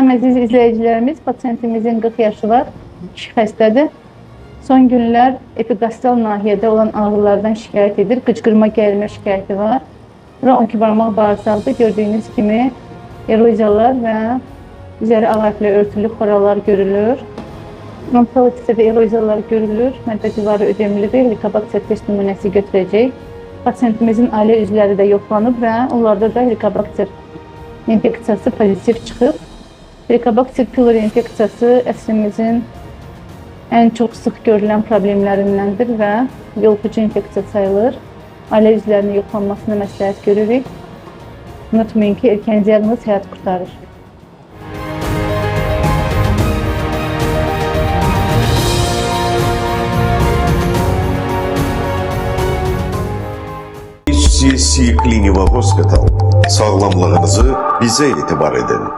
Salam əziz izləyicilərimiz, pasientimizin 40 yaşı var, kişi xəstədir. Son günlər epigastral nahiyədə olan ağrılardan şikayət edir, qıcqırma gəlmə şikayəti var. Bura 12 barmaq bağırsaqda gördüyünüz kimi eroziyalar və üzəri ağartlı örtülü xoralar görülür. Frontal hissədə eroziyalar görülür, mədə divarı ödemlidir, helikobakter test nümunəsi götürəcək. Pasientimizin ailə üzvləri də yoxlanıb və onlarda da helikobakter infeksiyası pozitiv çıxıb. Helikobakter pylori infeksiyası əsrimizin ən çox sıx görülən problemlərindəndir və yoluxucu infeksiya sayılır. Ailə üzvlərinin yoxlanmasını məsləhət görürük. Unutmayın ki, erkən diaqnoz həyat qurtarır. HCC Clinical Hospital. Sağlamlığınızı bizə etibar edin.